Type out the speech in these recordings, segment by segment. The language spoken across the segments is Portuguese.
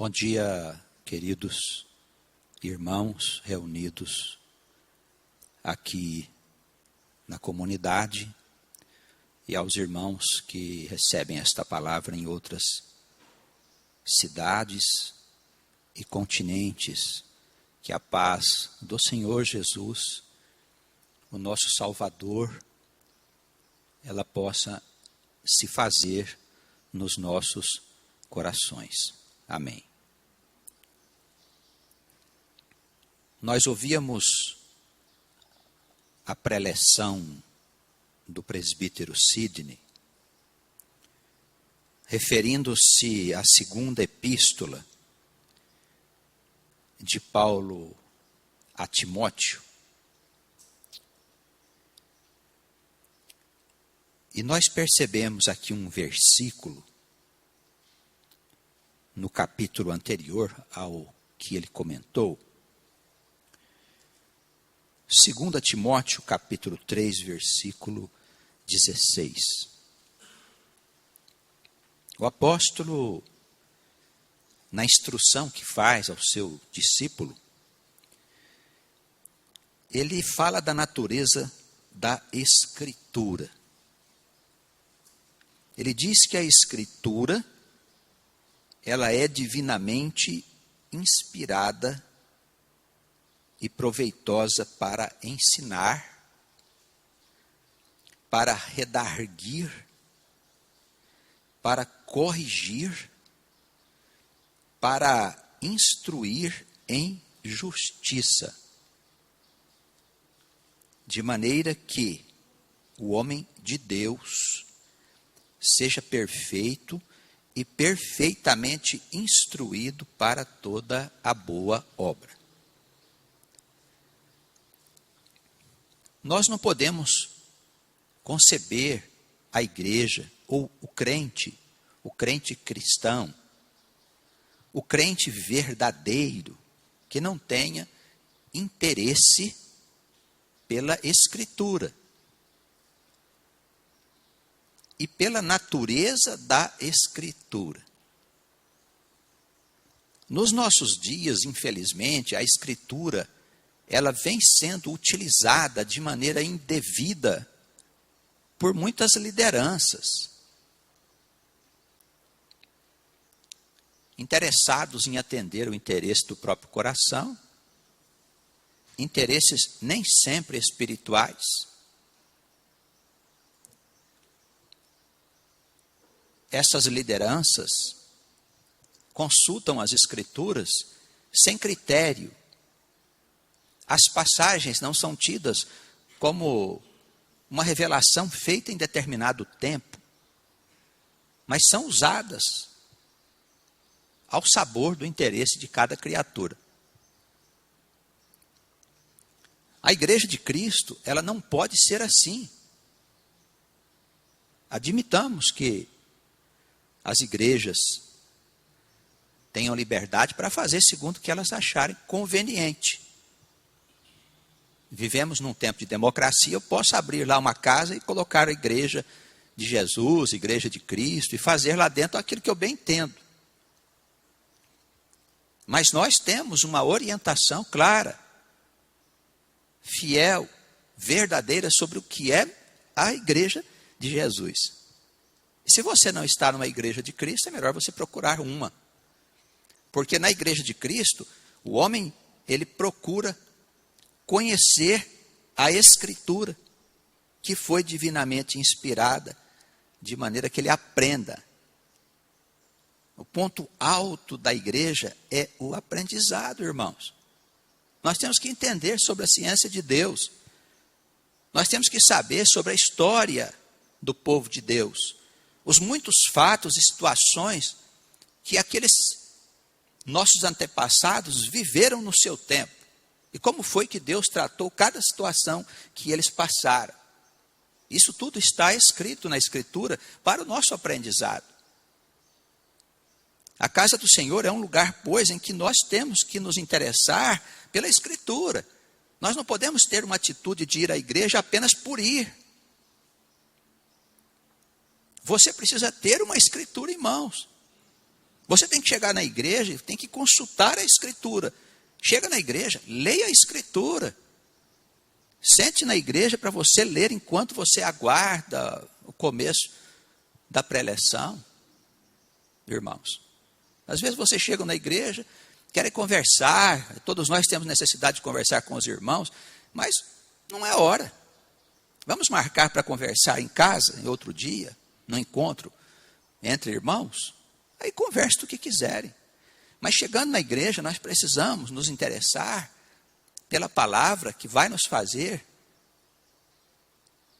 Bom dia, queridos irmãos reunidos aqui na comunidade e aos irmãos que recebem esta palavra em outras cidades e continentes. Que a paz do Senhor Jesus, o nosso Salvador, ela possa se fazer nos nossos corações. Amém. Nós ouvíamos a preleção do presbítero Sidney, referindo-se à segunda epístola de Paulo a Timóteo. E nós percebemos aqui um versículo no capítulo anterior ao que ele comentou. 2 Timóteo, capítulo 3, versículo 16. O apóstolo, na instrução que faz ao seu discípulo, ele fala da natureza da Escritura. Ele diz que a Escritura, ela é divinamente inspirada e proveitosa para ensinar, para redarguir, para corrigir, para instruir em justiça, de maneira que o homem de Deus seja perfeito e perfeitamente instruído para toda a boa obra. Nós não podemos conceber a igreja ou o crente cristão, o crente verdadeiro, que não tenha interesse pela Escritura e pela natureza da Escritura. Nos nossos dias, infelizmente, a Escritura, ela vem sendo utilizada de maneira indevida por muitas lideranças, interessados em atender o interesse do próprio coração, interesses nem sempre espirituais. Essas lideranças consultam as Escrituras sem critério. As passagens não são tidas como uma revelação feita em determinado tempo, mas são usadas ao sabor do interesse de cada criatura. A igreja de Cristo, ela não pode ser assim. Admitamos que as igrejas tenham liberdade para fazer segundo o que elas acharem conveniente. Vivemos num tempo de democracia, eu posso abrir lá uma casa e colocar a igreja de Jesus, igreja de Cristo, e fazer lá dentro aquilo que eu bem entendo. Mas nós temos uma orientação clara, fiel, verdadeira sobre o que é a igreja de Jesus. E se você não está numa igreja de Cristo, é melhor você procurar uma. Porque na igreja de Cristo, o homem, ele procura conhecer a Escritura, que foi divinamente inspirada, de maneira que ele aprenda. O ponto alto da igreja é o aprendizado, irmãos. Nós temos que entender sobre a ciência de Deus. Nós temos que saber sobre a história do povo de Deus. Os muitos fatos e situações que aqueles nossos antepassados viveram no seu tempo. E como foi que Deus tratou cada situação que eles passaram. Isso tudo está escrito na Escritura para o nosso aprendizado. A casa do Senhor é um lugar, pois, em que nós temos que nos interessar pela Escritura. Nós não podemos ter uma atitude de ir à igreja apenas por ir. Você precisa ter uma Escritura em mãos. Você tem que chegar na igreja e tem que consultar a Escritura. Chega na igreja, leia a Escritura. Sente na igreja para você ler enquanto você aguarda o começo da pré-eleção. Irmãos, às vezes você chega na igreja, quer conversar, todos nós temos necessidade de conversar com os irmãos, mas não é hora. Vamos marcar para conversar em casa, em outro dia, no encontro entre irmãos? Aí converse do que quiserem. Mas chegando na igreja, nós precisamos nos interessar pela palavra que vai nos fazer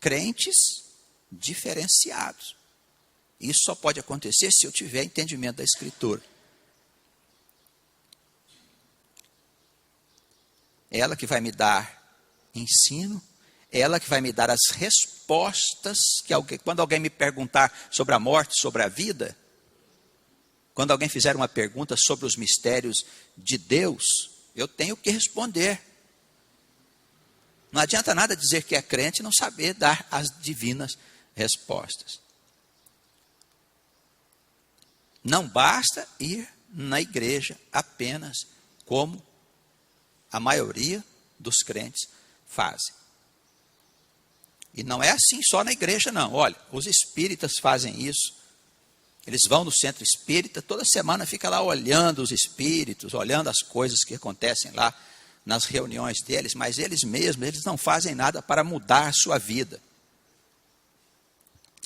crentes diferenciados. Isso só pode acontecer se eu tiver entendimento da Escritura. Ela que vai me dar ensino, ela que vai me dar as respostas, quando alguém me perguntar sobre a morte, sobre a vida, quando alguém fizer uma pergunta sobre os mistérios de Deus, eu tenho que responder. Não adianta nada dizer que é crente e não saber dar as divinas respostas. Não basta ir na igreja apenas como a maioria dos crentes fazem. E não é assim só na igreja, não. Olha, os espíritas fazem isso. Eles vão no centro espírita, toda semana fica lá olhando os espíritos, olhando as coisas que acontecem lá nas reuniões deles, mas eles mesmos, eles não fazem nada para mudar a sua vida.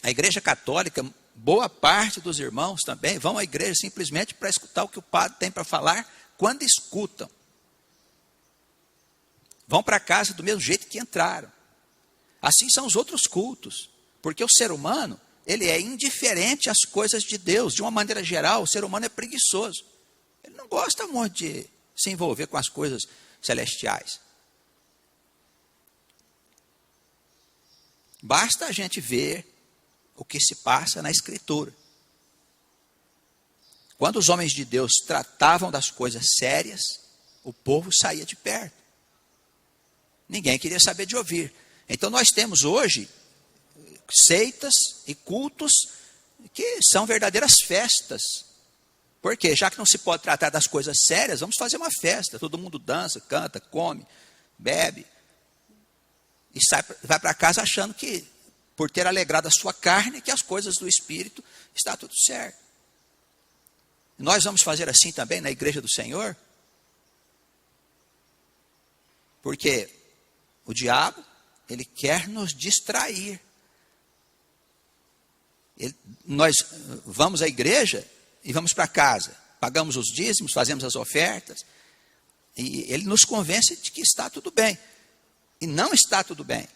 A igreja católica, boa parte dos irmãos também vão à igreja simplesmente para escutar o que o padre tem para falar quando escutam. Vão para casa do mesmo jeito que entraram. Assim são os outros cultos, porque o ser humano, ele é indiferente às coisas de Deus. De uma maneira geral, o ser humano é preguiçoso. Ele não gosta muito de se envolver com as coisas celestiais. Basta a gente ver o que se passa na Escritura. Quando os homens de Deus tratavam das coisas sérias, o povo saía de perto. Ninguém queria saber de ouvir. Então nós temos hoje seitas e cultos que são verdadeiras festas. Porque já que não se pode tratar das coisas sérias, vamos fazer uma festa. Todo mundo dança, canta, come, bebe. E vai para casa achando que, por ter alegrado a sua carne, que as coisas do Espírito está tudo certo. Nós vamos fazer assim também na igreja do Senhor? Porque o diabo, ele quer nos distrair. Nós vamos à igreja e vamos para casa. Pagamos os dízimos, fazemos as ofertas. E ele nos convence de que está tudo bem. E não está tudo bem.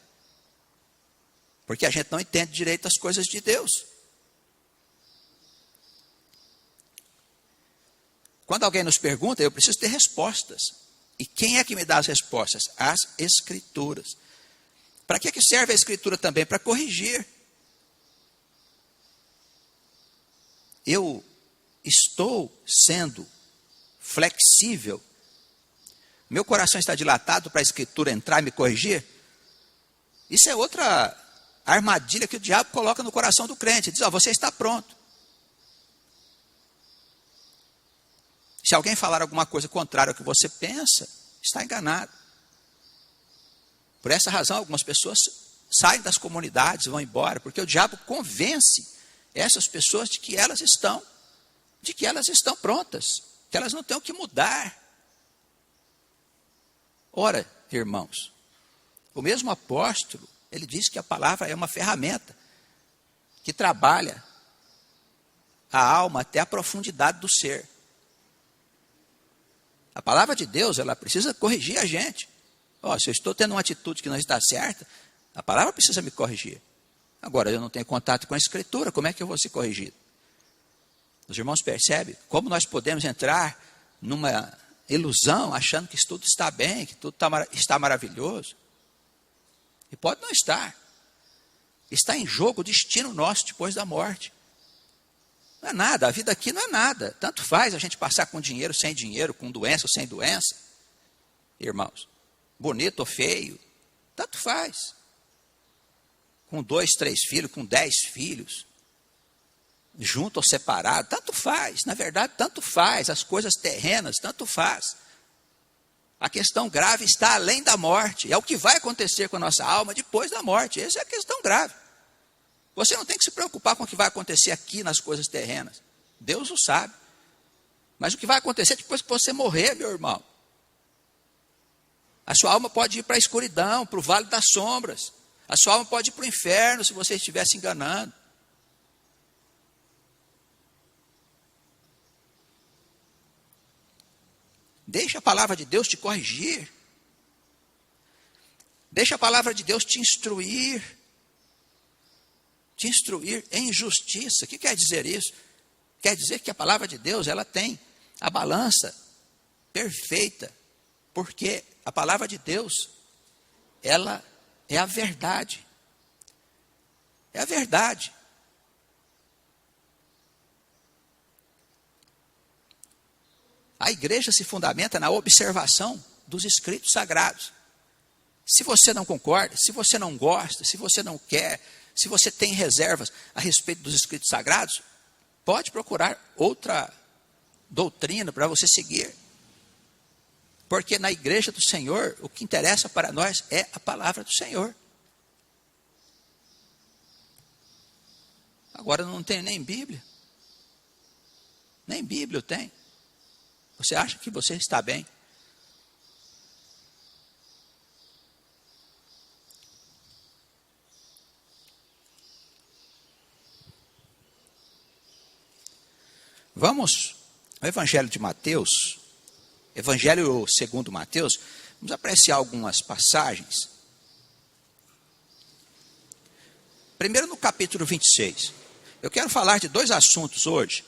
Porque a gente não entende direito as coisas de Deus. Quando alguém nos pergunta, eu preciso ter respostas. E quem é que me dá as respostas? As Escrituras. Para que serve a Escritura também? Para corrigir. Eu estou sendo flexível. Meu coração está dilatado para a Escritura entrar e me corrigir? Isso é outra armadilha que o diabo coloca no coração do crente. Diz, você está pronto. Se alguém falar alguma coisa contrária ao que você pensa, está enganado. Por essa razão, algumas pessoas saem das comunidades, vão embora, porque o diabo convence essas pessoas de que elas estão prontas, que elas não têm o que mudar. Ora, irmãos, o mesmo apóstolo, ele diz que a palavra é uma ferramenta que trabalha a alma até a profundidade do ser. A palavra de Deus, ela precisa corrigir a gente. Se eu estou tendo uma atitude que não está certa, a palavra precisa me corrigir. Agora, eu não tenho contato com a Escritura, como é que eu vou ser corrigido? Os irmãos percebem como nós podemos entrar numa ilusão, achando que tudo está bem, que tudo está maravilhoso. E pode não estar. Está em jogo o destino nosso depois da morte. Não é nada, a vida aqui não é nada. Tanto faz a gente passar com dinheiro, sem dinheiro, com doença ou sem doença. Irmãos, bonito ou feio, tanto faz. Com 2, 3 filhos, com 10 filhos. junto ou separado, tanto faz. Na verdade, tanto faz. As coisas terrenas, tanto faz. A questão grave está além da morte. É o que vai acontecer com a nossa alma depois da morte. Essa é a questão grave. Você não tem que se preocupar com o que vai acontecer aqui nas coisas terrenas. Deus o sabe. Mas o que vai acontecer depois que você morrer, meu irmão? A sua alma pode ir para a escuridão, para o vale das sombras. A sua alma pode ir para o inferno se você estiver se enganando. Deixa a palavra de Deus te corrigir. Deixa a palavra de Deus te instruir. Te instruir em justiça. O que quer dizer isso? Quer dizer que a palavra de Deus, ela tem a balança perfeita. Porque a palavra de Deus, ela é a verdade. É a verdade. A igreja se fundamenta na observação dos escritos sagrados. Se você não concorda, se você não gosta, se você não quer, se você tem reservas a respeito dos escritos sagrados, pode procurar outra doutrina para você seguir. Porque na igreja do Senhor, o que interessa para nós é a palavra do Senhor. Agora não tem nem Bíblia. Nem Bíblia eu tenho. Você acha que você está bem? Vamos ao Evangelho de Mateus, Evangelho segundo Mateus, vamos apreciar algumas passagens. Primeiro no capítulo 26. Eu quero falar de dois assuntos hoje,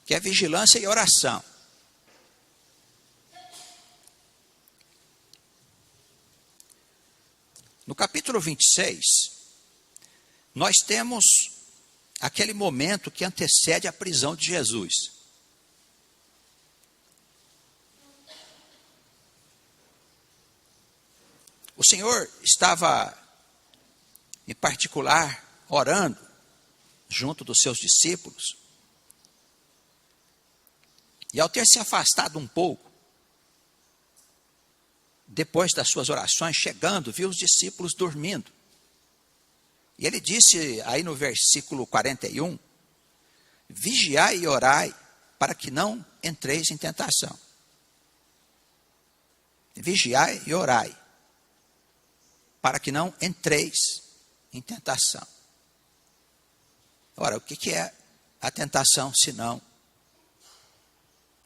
que é vigilância e oração. No capítulo 26, nós temos aquele momento que antecede a prisão de Jesus. O Senhor estava, em particular, orando junto dos seus discípulos. E ao ter se afastado um pouco, depois das suas orações, chegando, viu os discípulos dormindo. E ele disse aí no versículo 41, vigiai e orai, para que não entreis em tentação. Vigiai e orai, para que não entreis em tentação. Ora, o que é a tentação, senão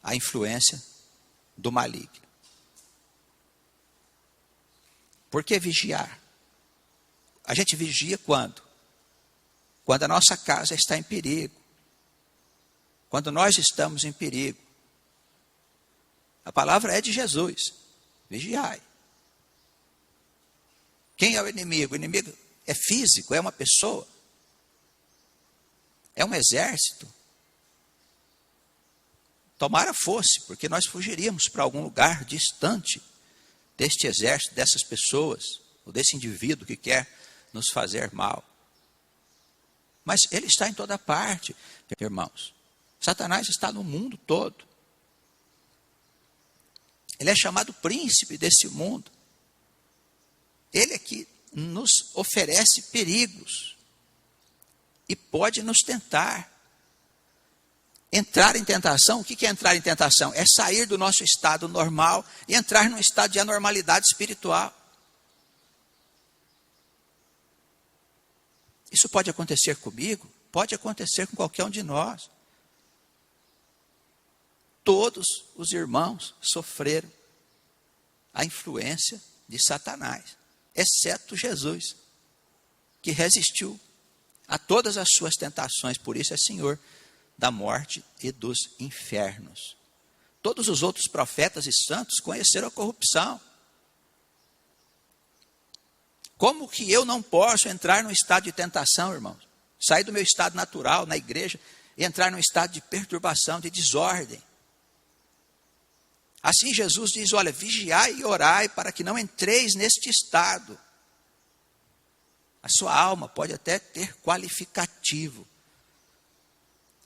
a influência do maligno? Por que vigiar? A gente vigia quando? Quando a nossa casa está em perigo. Quando nós estamos em perigo. A palavra é de Jesus. Vigiai. Quem é o inimigo? O inimigo é físico, é uma pessoa. É um exército. Tomara fosse, porque nós fugiríamos para algum lugar distante deste exército, dessas pessoas, ou desse indivíduo que quer nos fazer mal. Mas ele está em toda parte, irmãos. Satanás está no mundo todo. Ele é chamado príncipe desse mundo. Ele é que nos oferece perigos e pode nos tentar. Entrar em tentação, o que é entrar em tentação? É sair do nosso estado normal e entrar num estado de anormalidade espiritual. Isso pode acontecer comigo? Pode acontecer com qualquer um de nós. Todos os irmãos sofreram a influência de Satanás, exceto Jesus, que resistiu a todas as suas tentações, por isso é Senhor da morte e dos infernos. Todos os outros profetas e santos conheceram a corrupção. Como que eu não posso entrar num estado de tentação, irmãos? Sair do meu estado natural na igreja e entrar num estado de perturbação, de desordem. Assim Jesus diz, olha, vigiai e orai para que não entreis neste estado. A sua alma pode até ter qualificativo,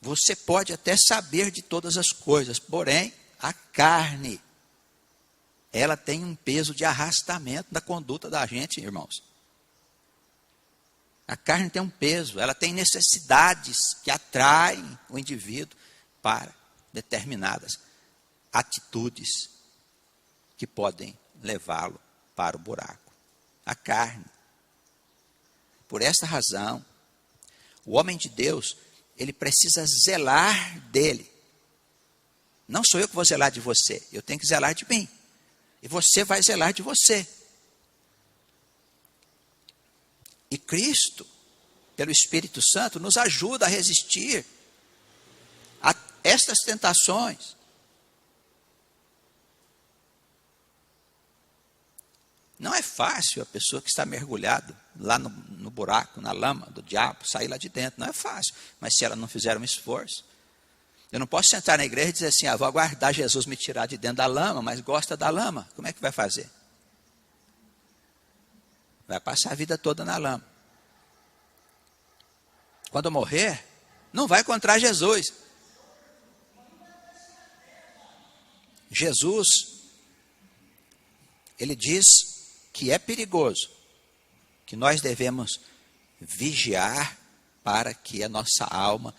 você pode até saber de todas as coisas, porém, a carne, ela tem um peso de arrastamento da conduta da gente, irmãos. A carne tem um peso, ela tem necessidades que atraem o indivíduo para determinadas atitudes que podem levá-lo para o buraco. A carne. Por esta razão, o homem de Deus, ele precisa zelar dele. Não sou eu que vou zelar de você, eu tenho que zelar de mim. E você vai zelar de você. E Cristo, pelo Espírito Santo, nos ajuda a resistir a estas tentações. Não é fácil a pessoa que está mergulhada lá no buraco, na lama do diabo, sair lá de dentro. Não é fácil. Mas se ela não fizer um esforço, eu não posso sentar na igreja e dizer assim, vou aguardar Jesus me tirar de dentro da lama, mas gosta da lama. Como é que vai fazer? Vai passar a vida toda na lama. Quando eu morrer, não vai encontrar Jesus. Jesus, ele diz que é perigoso, que nós devemos vigiar para que a nossa alma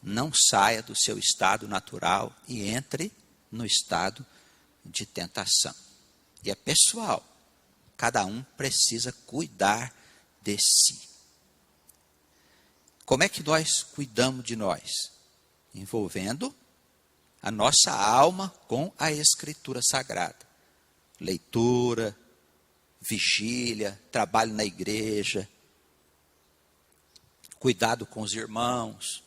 não saia do seu estado natural e entre no estado de tentação. E é pessoal, cada um precisa cuidar de si. Como é que nós cuidamos de nós? Envolvendo a nossa alma com a Escritura Sagrada. Leitura, vigília, trabalho na igreja, cuidado com os irmãos,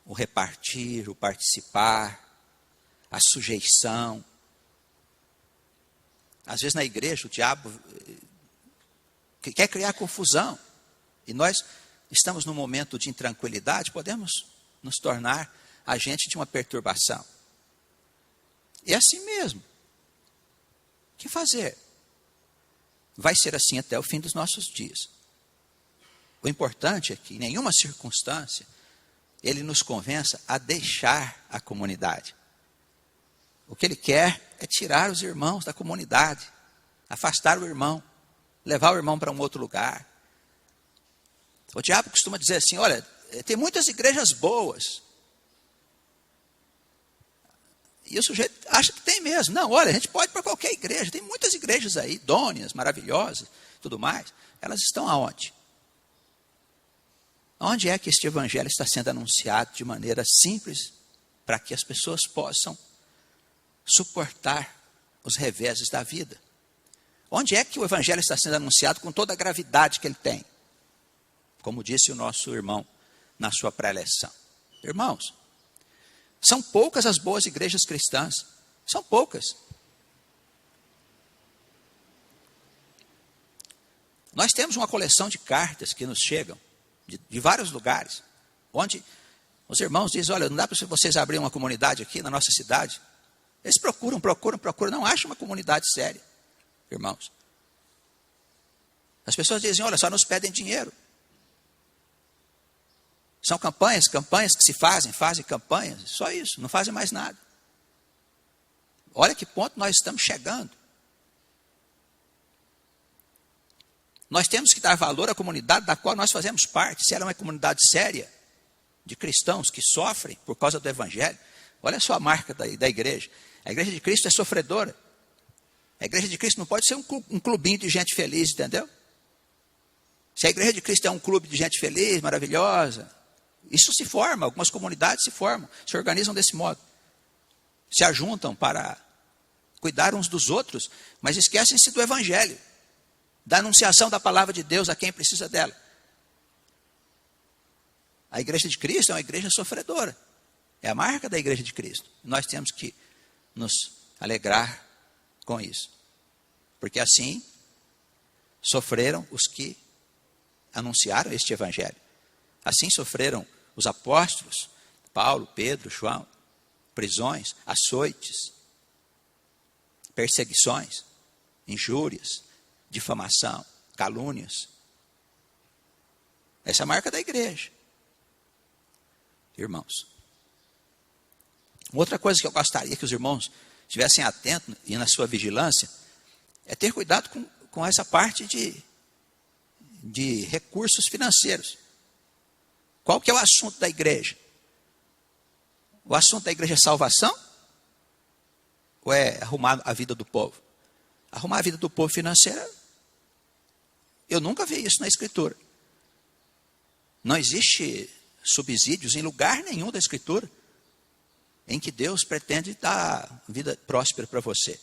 o repartir, o participar, a sujeição. Às vezes na igreja o diabo quer criar confusão. E nós estamos num momento de intranquilidade, podemos nos tornar agente de uma perturbação. E é assim mesmo. O que fazer? Vai ser assim até o fim dos nossos dias. O importante é que em nenhuma circunstância ele nos convença a deixar a comunidade. O que ele quer é tirar os irmãos da comunidade, afastar o irmão, levar o irmão para um outro lugar. O diabo costuma dizer assim, olha, tem muitas igrejas boas. E o sujeito acha que tem mesmo. Não, olha, a gente pode ir para qualquer igreja. Tem muitas igrejas aí, idôneas, maravilhosas, tudo mais. Elas estão aonde? Onde é que este evangelho está sendo anunciado de maneira simples para que as pessoas possam suportar os reveses da vida? Onde é que o evangelho está sendo anunciado com toda a gravidade que ele tem? Como disse o nosso irmão na sua pré-eleção. Irmãos, são poucas as boas igrejas cristãs. São poucas. Nós temos uma coleção de cartas que nos chegam de vários lugares, onde os irmãos dizem, olha, não dá para vocês abrirem uma comunidade aqui na nossa cidade? Eles procuram, não acham uma comunidade séria, irmãos. As pessoas dizem, olha, só nos pedem dinheiro. São campanhas que se fazem campanhas, só isso, não fazem mais nada. Olha que ponto nós estamos chegando. Nós temos que dar valor à comunidade da qual nós fazemos parte. Se ela é uma comunidade séria, de cristãos que sofrem por causa do evangelho, olha só a marca da igreja. A igreja de Cristo é sofredora. A igreja de Cristo não pode ser um clubinho de gente feliz, entendeu? Se a igreja de Cristo é um clube de gente feliz, maravilhosa, isso se forma, algumas comunidades se formam, se organizam desse modo. Se ajuntam para cuidar uns dos outros, mas esquecem-se do evangelho, da anunciação da palavra de Deus a quem precisa dela. A igreja de Cristo é uma igreja sofredora. É a marca da igreja de Cristo. Nós temos que nos alegrar com isso. Porque assim sofreram os que anunciaram este evangelho. Assim sofreram os apóstolos, Paulo, Pedro, João, prisões, açoites, perseguições, injúrias, difamação, calúnias. Essa é a marca da igreja. irmãos. Outra coisa que eu gostaria que os irmãos estivessem atentos e na sua vigilância é ter cuidado com essa parte de recursos financeiros. Qual que é o assunto da igreja? O assunto da igreja é salvação? Ou é arrumar a vida do povo? Arrumar a vida do povo financeira, eu nunca vi isso na Escritura. Não existe subsídios em lugar nenhum da Escritura em que Deus pretende dar vida próspera para você.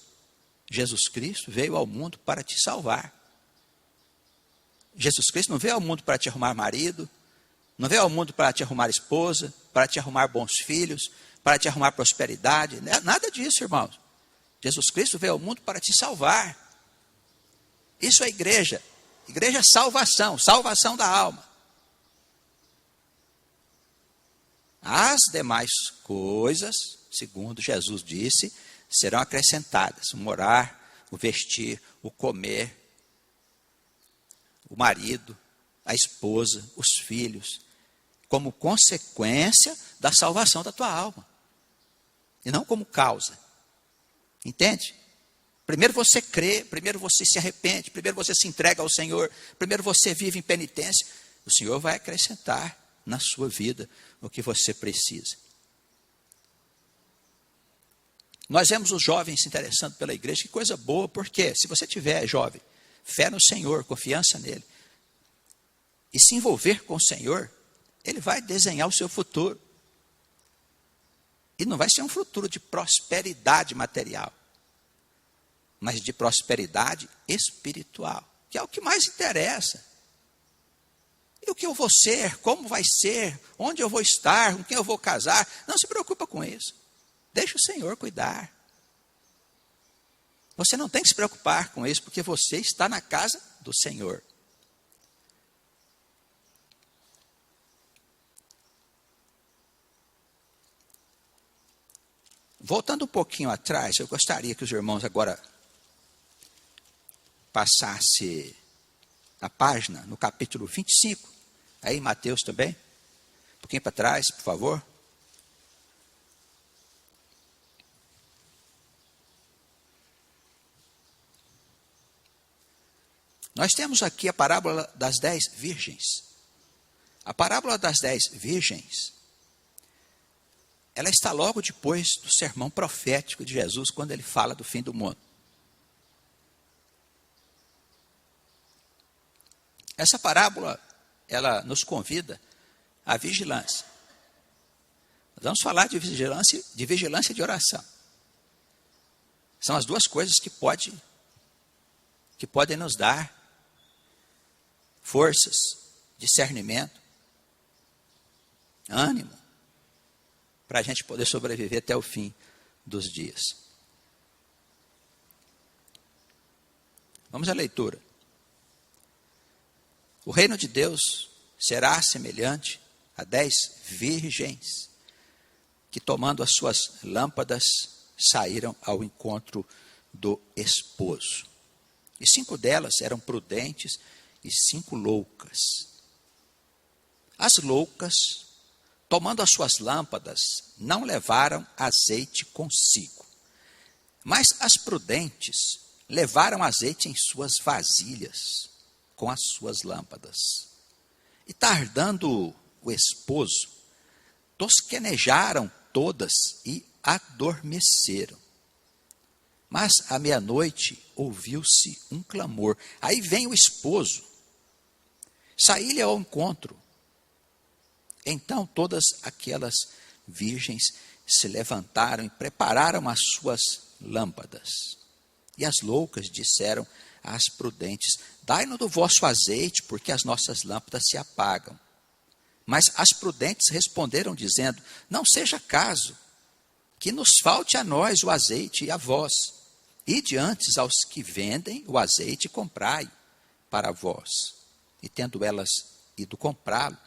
Jesus Cristo veio ao mundo para te salvar. Jesus Cristo não veio ao mundo para te arrumar marido, não veio ao mundo para te arrumar esposa, para te arrumar bons filhos, para te arrumar prosperidade. Nada disso, irmãos. Jesus Cristo veio ao mundo para te salvar. Isso é igreja. Igreja é salvação, salvação da alma. As demais coisas, segundo Jesus disse, serão acrescentadas: o morar, o vestir, o comer, o marido, a esposa, os filhos, como consequência da salvação da tua alma, e não como causa. Entende? Primeiro você crê, primeiro você se arrepende, primeiro você se entrega ao Senhor, primeiro você vive em penitência. O Senhor vai acrescentar na sua vida o que você precisa. Nós vemos os jovens se interessando pela igreja, que coisa boa, porque se você tiver, jovem, fé no Senhor, confiança nele, e se envolver com o Senhor, ele vai desenhar o seu futuro. E não vai ser um futuro de prosperidade material, mas de prosperidade espiritual, que é o que mais interessa. E o que eu vou ser, como vai ser, onde eu vou estar, com quem eu vou casar, não se preocupa com isso. Deixa o Senhor cuidar. Você não tem que se preocupar com isso, porque você está na casa do Senhor. Voltando um pouquinho atrás, eu gostaria que os irmãos agora passassem a página no capítulo 25, aí Mateus também, um pouquinho para trás, por favor. Nós temos aqui a parábola das 10 virgens. A parábola das 10 virgens, ela está logo depois do sermão profético de Jesus, quando ele fala do fim do mundo. Essa parábola, ela nos convida à vigilância. Nós vamos falar de vigilância e de oração. São as duas coisas que podem nos dar forças, discernimento, ânimo, para a gente poder sobreviver até o fim dos dias. Vamos à leitura. O reino de Deus será semelhante a 10 virgens que, tomando as suas lâmpadas, saíram ao encontro do esposo. E 5 delas eram prudentes e 5 loucas. As loucas, tomando as suas lâmpadas, não levaram azeite consigo. Mas as prudentes levaram azeite em suas vasilhas, com as suas lâmpadas. E tardando o esposo, tosquenejaram todas e adormeceram. Mas à meia-noite ouviu-se um clamor. Aí vem o esposo, saí-lhe ao encontro. Então todas aquelas virgens se levantaram e prepararam as suas lâmpadas. E as loucas disseram às prudentes: dai-nos do vosso azeite, porque as nossas lâmpadas se apagam. Mas as prudentes responderam, dizendo: não seja caso que nos falte a nós o azeite e a vós. Ide antes aos que vendem o azeite e comprai para vós. E tendo elas ido comprá-lo,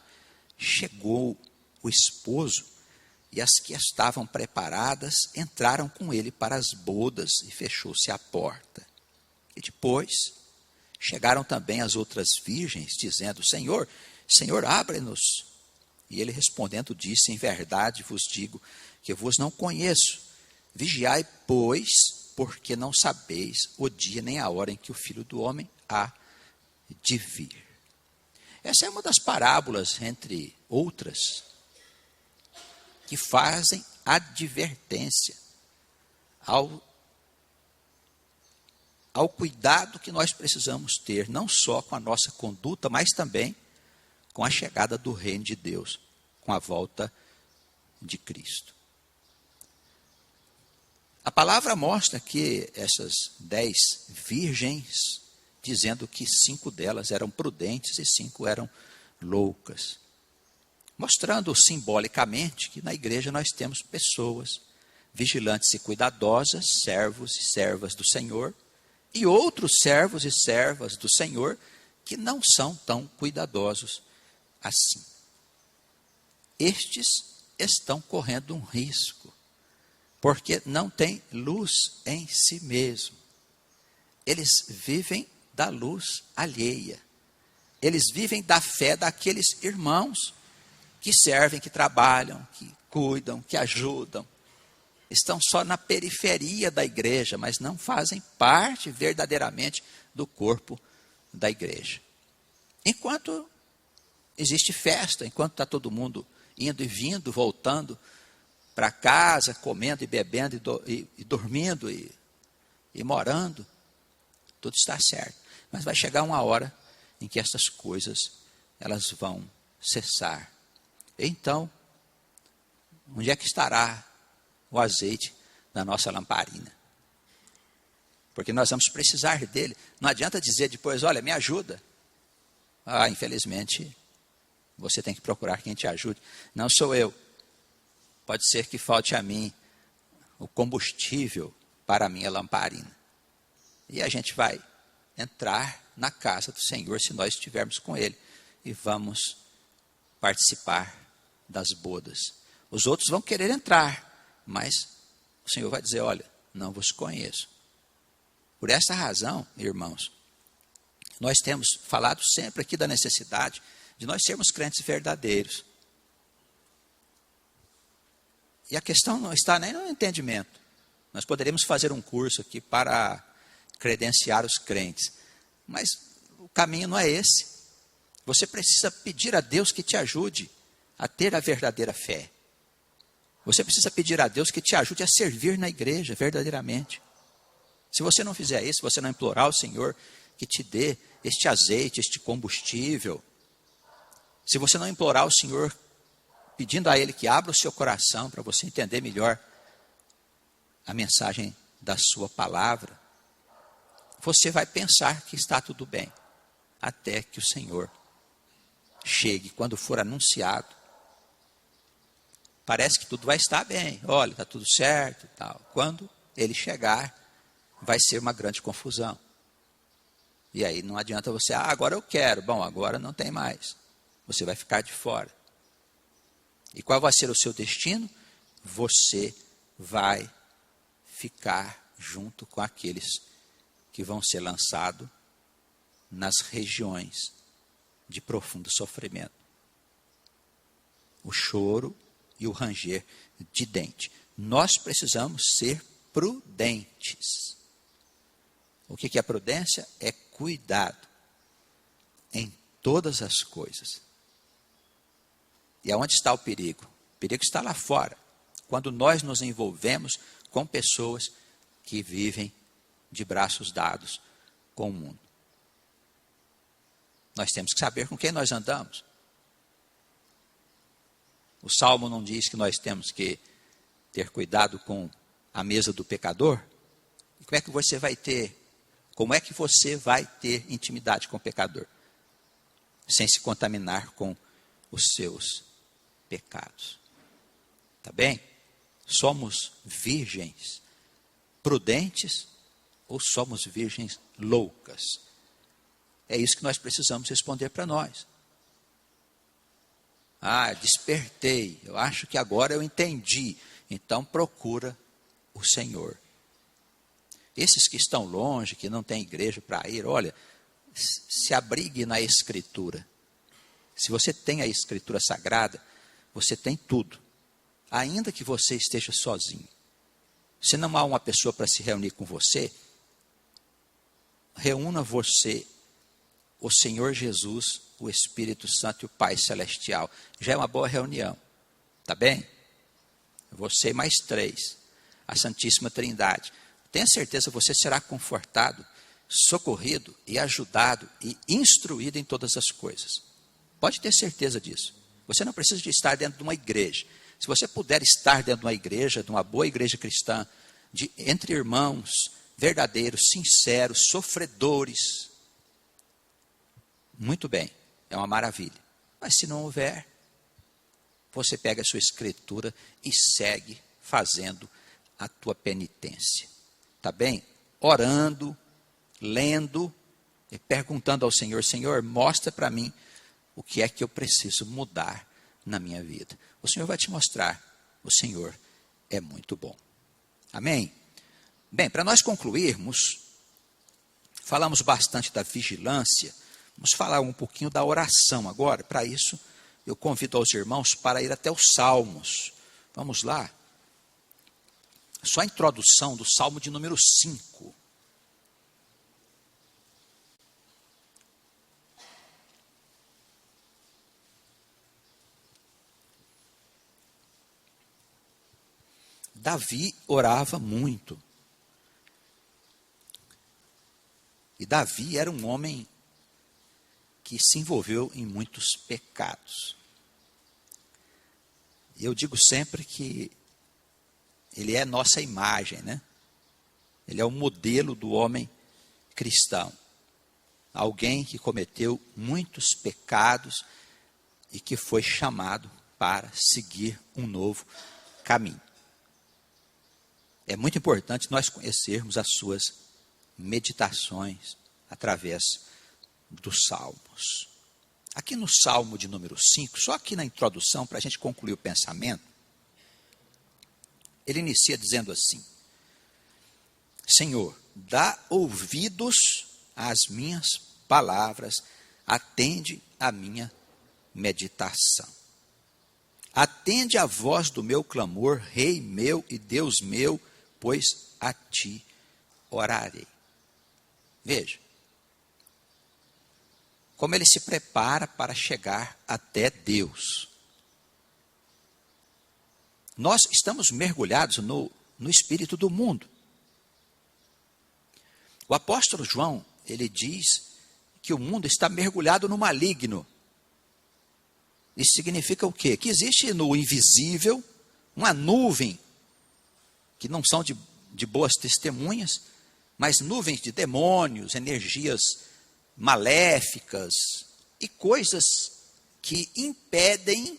chegou o esposo, e as que estavam preparadas entraram com ele para as bodas, e fechou-se a porta. E depois chegaram também as outras virgens, dizendo: Senhor, Senhor, abre-nos. E ele respondendo disse, em verdade vos digo que vos não conheço. Vigiai, pois, porque não sabeis o dia nem a hora em que o Filho do Homem há de vir. Essa é uma das parábolas, entre outras, que fazem advertência ao cuidado que nós precisamos ter, não só com a nossa conduta, mas também com a chegada do reino de Deus, com a volta de Cristo. A palavra mostra que essas 10 virgens, dizendo que 5 delas eram prudentes e 5 eram loucas. Mostrando simbolicamente que na igreja nós temos pessoas vigilantes e cuidadosas, servos e servas do Senhor, e outros servos e servas do Senhor que não são tão cuidadosos assim. Estes estão correndo um risco, porque não têm luz em si mesmo. Eles vivem da luz alheia. Eles vivem da fé daqueles irmãos que servem, que trabalham, que cuidam, que ajudam. Estão só na periferia da igreja, mas não fazem parte verdadeiramente do corpo da igreja. Enquanto existe festa, enquanto está todo mundo indo e vindo, voltando para casa, comendo e bebendo e dormindo e morando, tudo está certo. Mas vai chegar uma hora em que essas coisas elas vão cessar. Então, onde é que estará o azeite na nossa lamparina? Porque nós vamos precisar dele. Não adianta dizer depois, olha, me ajuda. Ah, infelizmente, você tem que procurar quem te ajude. Não sou eu. Pode ser que falte a mim o combustível para a minha lamparina. E a gente vai entrar na casa do Senhor se nós estivermos com Ele. E vamos participar das bodas. Os outros vão querer entrar, mas o Senhor vai dizer, olha, não vos conheço. Por essa razão, irmãos, nós temos falado sempre aqui da necessidade de nós sermos crentes verdadeiros. E a questão não está nem no entendimento. Nós poderíamos fazer um curso aqui para credenciar os crentes, mas o caminho não é esse. Você precisa pedir a Deus que te ajude a ter a verdadeira fé. Você precisa pedir a Deus que te ajude a servir na igreja verdadeiramente. Se você não fizer isso, se você não implorar ao Senhor que te dê este azeite, este combustível, se você não implorar ao Senhor pedindo a Ele que abra o seu coração para você entender melhor a mensagem da sua palavra, você vai pensar que está tudo bem, até que o Senhor chegue. Quando for anunciado, parece que tudo vai estar bem, olha, está tudo certo e tal. Quando Ele chegar, vai ser uma grande confusão. E aí não adianta você, agora eu quero, bom, agora não tem mais. Você vai ficar de fora. E qual vai ser o seu destino? Você vai ficar junto com aqueles que vão ser lançados nas regiões de profundo sofrimento. O choro e o ranger de dente. Nós precisamos ser prudentes. O que é prudência? É cuidado em todas as coisas. E aonde está o perigo? O perigo está lá fora, quando nós nos envolvemos com pessoas que vivem de braços dados com o mundo. Nós temos que saber com quem nós andamos. O Salmo não diz que nós temos que ter cuidado com a mesa do pecador? E como é que você vai ter intimidade com o pecador? Sem se contaminar com os seus pecados. Tá bem? Somos virgens prudentes ou somos virgens loucas? É isso que nós precisamos responder para nós. Despertei, eu acho que agora eu entendi. Então procura o Senhor. Esses que estão longe, que não têm igreja para ir, olha, se abrigue na Escritura. Se você tem a Escritura Sagrada, você tem tudo, ainda que você esteja sozinho. Se não há uma pessoa para se reunir com você, reúna você, o Senhor Jesus, o Espírito Santo e o Pai Celestial. Já é uma boa reunião, tá bem? Você mais 3, a Santíssima Trindade. Tenha certeza, você será confortado, socorrido e ajudado e instruído em todas as coisas. Pode ter certeza disso. Você não precisa de estar dentro de uma igreja. Se você puder estar dentro de uma igreja, de uma boa igreja cristã, entre irmãos verdadeiros, sinceros, sofredores, muito bem, é uma maravilha. Mas se não houver, você pega a sua escritura e segue fazendo a tua penitência. Tá bem? Orando, lendo e perguntando ao Senhor: Senhor, mostra para mim o que é que eu preciso mudar na minha vida. O Senhor vai te mostrar. O Senhor é muito bom. Amém? Bem, para nós concluirmos, falamos bastante da vigilância, vamos falar um pouquinho da oração agora. Para isso, eu convido aos irmãos para ir até os Salmos. Vamos lá. Só a introdução do Salmo de número 5. Davi orava muito. E Davi era um homem que se envolveu em muitos pecados. E eu digo sempre que ele é nossa imagem, né? Ele é o modelo do homem cristão. Alguém que cometeu muitos pecados e que foi chamado para seguir um novo caminho. É muito importante nós conhecermos as suas meditações através dos Salmos. Aqui no Salmo de número 5, só aqui na introdução, para a gente concluir o pensamento, ele inicia dizendo assim: Senhor, dá ouvidos às minhas palavras, atende à minha meditação. Atende à voz do meu clamor, Rei meu e Deus meu, pois a ti orarei. Veja, como ele se prepara para chegar até Deus. Nós estamos mergulhados no espírito do mundo. O apóstolo João, ele diz que o mundo está mergulhado no maligno. Isso significa o quê? Que existe no invisível uma nuvem, que não são de boas testemunhas, mas nuvens de demônios, energias maléficas e coisas que impedem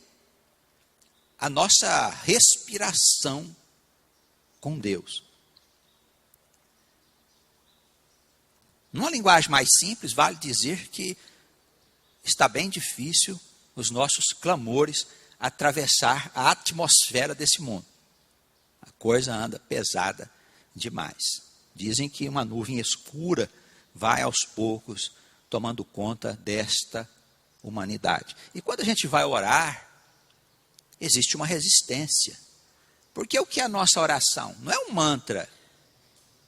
a nossa respiração com Deus. Numa linguagem mais simples, vale dizer que está bem difícil os nossos clamores atravessar a atmosfera desse mundo. A coisa anda pesada demais. Dizem que uma nuvem escura vai aos poucos tomando conta desta humanidade. E quando a gente vai orar, existe uma resistência. Porque o que é a nossa oração? Não é um mantra,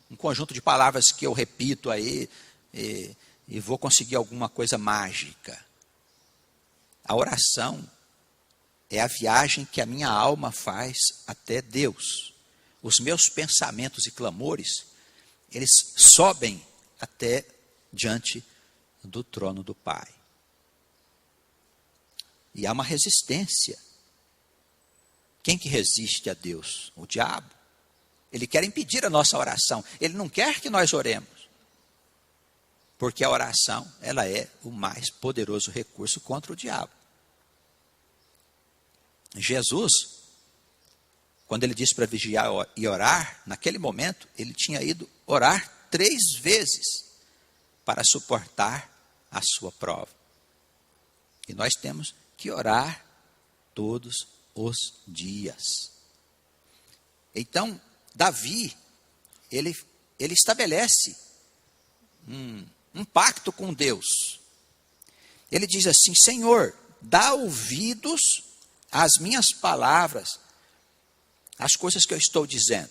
um conjunto de palavras que eu repito aí e vou conseguir alguma coisa mágica. A oração é a viagem que a minha alma faz até Deus. Os meus pensamentos e clamores, eles sobem até diante do trono do Pai. E há uma resistência. Quem que resiste a Deus? O diabo. Ele quer impedir a nossa oração. Ele não quer que nós oremos. Porque a oração, ela é o mais poderoso recurso contra o diabo. Jesus, quando ele disse para vigiar e orar, naquele momento, ele tinha ido orar 3 vezes para suportar a sua prova. E nós temos que orar todos os dias. Então, Davi, ele estabelece um pacto com Deus. Ele diz assim: Senhor, dá ouvidos as minhas palavras, as coisas que eu estou dizendo.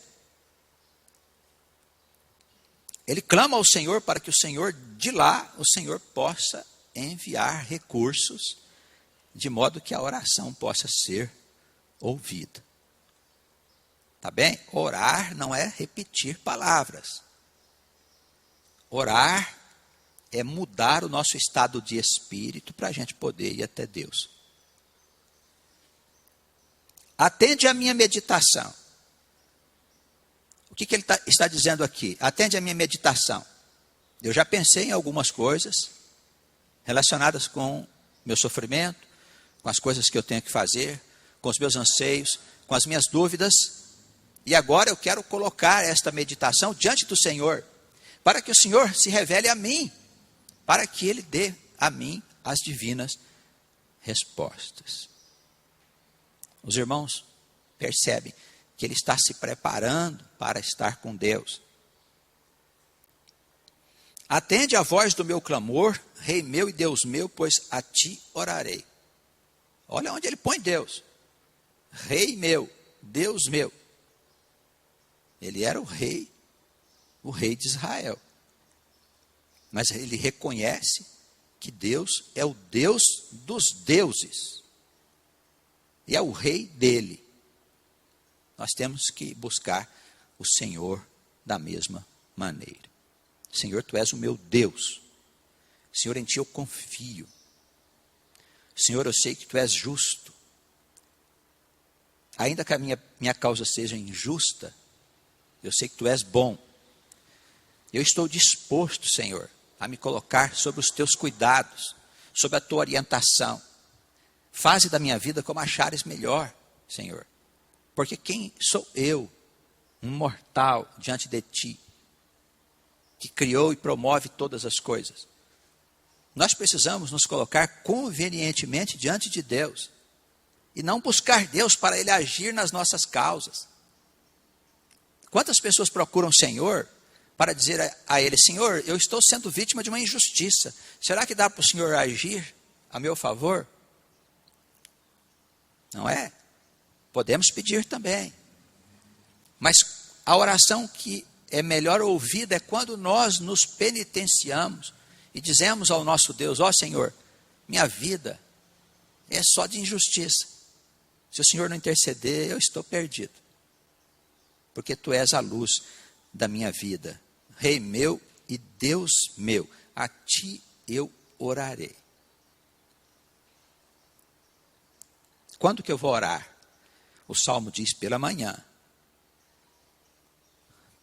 Ele clama ao Senhor para que o Senhor, de lá, o Senhor possa enviar recursos, de modo que a oração possa ser ouvida. Tá bem? Orar não é repetir palavras. Orar é mudar o nosso estado de espírito para a gente poder ir até Deus. Atende a minha meditação. O que ele está dizendo aqui? Atende a minha meditação. Eu já pensei em algumas coisas relacionadas com meu sofrimento, com as coisas que eu tenho que fazer, com os meus anseios, com as minhas dúvidas. E agora eu quero colocar esta meditação diante do Senhor, para que o Senhor se revele a mim, para que Ele dê a mim as divinas respostas. Os irmãos percebem que ele está se preparando para estar com Deus. Atende a voz do meu clamor, Rei meu e Deus meu, pois a ti orarei. Olha onde ele põe Deus. Rei meu, Deus meu. Ele era o rei de Israel. Mas ele reconhece que Deus é o Deus dos deuses. E é o rei dele. Nós temos que buscar o Senhor da mesma maneira. Senhor, tu és o meu Deus. Senhor, em ti eu confio. Senhor, eu sei que tu és justo. Ainda que a minha causa seja injusta, eu sei que tu és bom. Eu estou disposto, Senhor, a me colocar sob os teus cuidados, sob a tua orientação. Faze da minha vida como achares melhor, Senhor. Porque quem sou eu, um mortal diante de ti, que criou e promove todas as coisas? Nós precisamos nos colocar convenientemente diante de Deus e não buscar Deus para Ele agir nas nossas causas. Quantas pessoas procuram o Senhor para dizer a Ele: Senhor, eu estou sendo vítima de uma injustiça, será que dá para o Senhor agir a meu favor? Não é? Podemos pedir também, mas a oração que é melhor ouvida é quando nós nos penitenciamos e dizemos ao nosso Deus: ó Senhor, minha vida é só de injustiça, se o Senhor não interceder, eu estou perdido, porque tu és a luz da minha vida, Rei meu e Deus meu, a ti eu orarei. Quando que eu vou orar? O Salmo diz: pela manhã.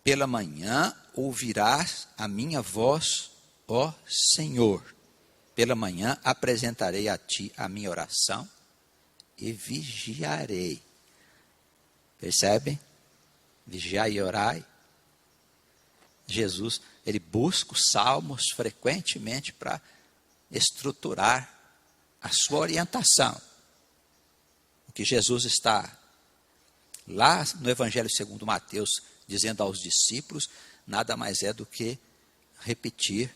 Pela manhã ouvirás a minha voz, ó Senhor. Pela manhã apresentarei a ti a minha oração e vigiarei. Percebem? Vigiai e orai. Jesus, ele busca os salmos frequentemente para estruturar a sua orientação. O que Jesus está lá no Evangelho segundo Mateus dizendo aos discípulos, nada mais é do que repetir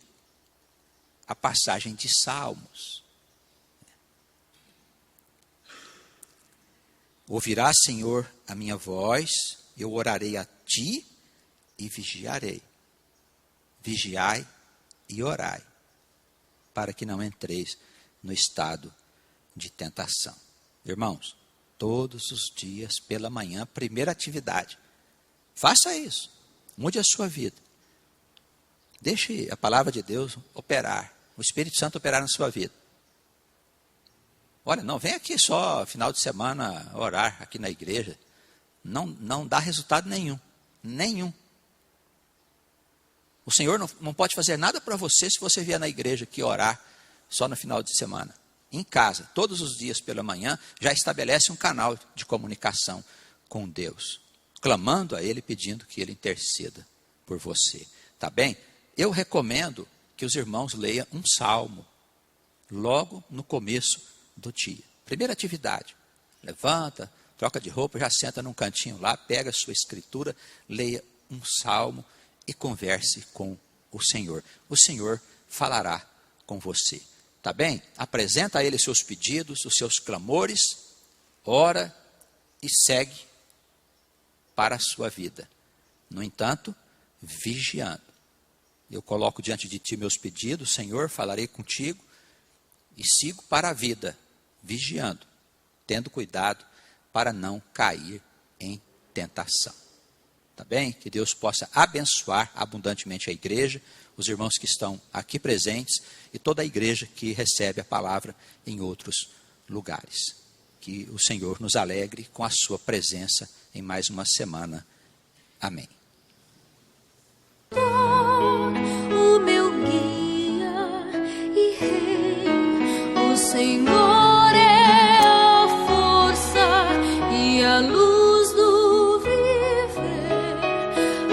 a passagem de Salmos. Ouvirás, Senhor, a minha voz, eu orarei a ti e vigiarei. Vigiai e orai, para que não entreis no estado de tentação. Irmãos, todos os dias pela manhã, primeira atividade. Faça isso. Mude a sua vida. Deixe a palavra de Deus operar, o Espírito Santo operar na sua vida. Olha, não vem aqui só final de semana orar aqui na igreja. Não dá resultado nenhum. Nenhum. O Senhor não pode fazer nada para você se você vier na igreja aqui orar só no final de semana. Em casa, todos os dias pela manhã, já estabelece um canal de comunicação com Deus, clamando a Ele, pedindo que Ele interceda por você. Tá bem? Eu recomendo que os irmãos leiam um salmo logo no começo do dia. Primeira atividade, levanta, troca de roupa, já senta num cantinho lá, pega a sua escritura, leia um salmo e converse com o Senhor. O Senhor falará com você. Tá bem? Apresenta a Ele seus pedidos, os seus clamores, ora e segue para a sua vida. No entanto, vigiando. Eu coloco diante de ti meus pedidos, Senhor, falarei contigo e sigo para a vida, vigiando, tendo cuidado para não cair em tentação. Tá bem? Que Deus possa abençoar abundantemente a igreja, os irmãos que estão aqui presentes e toda a igreja que recebe a palavra em outros lugares. Que o Senhor nos alegre com a sua presença em mais uma semana. Amém. O meu guia e rei, o Senhor é a força e a luz do viver.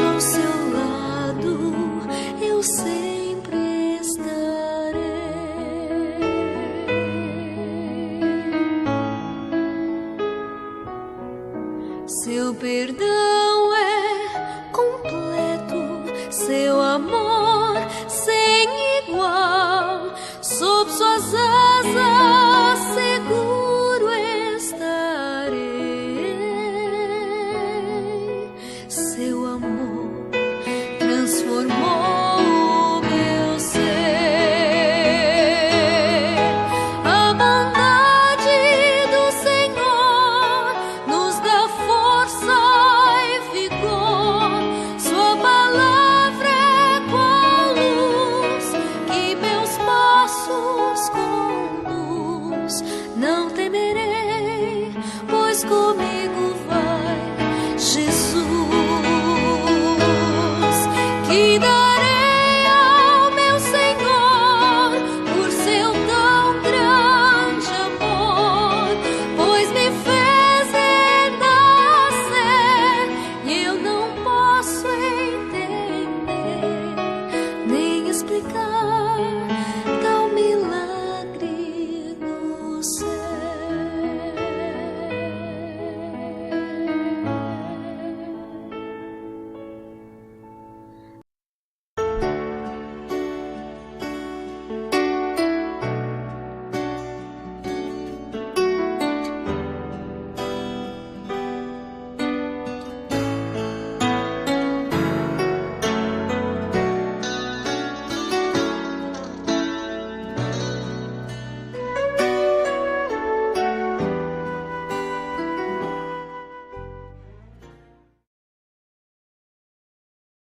Ao seu lado eu sempre estarei. Seu perdão é completo, seu amor sem igual, sob suas asas seguro estarei. Seu amor transformou o meu ser. A bondade do Senhor nos dá força e vigor. Sua palavra é qual luz que meus passos conduz. Não temerei, pois comigo vai Jesus. Que darei ao meu Senhor por seu tão grande amor, pois me fez renascer e eu não posso entender nem explicar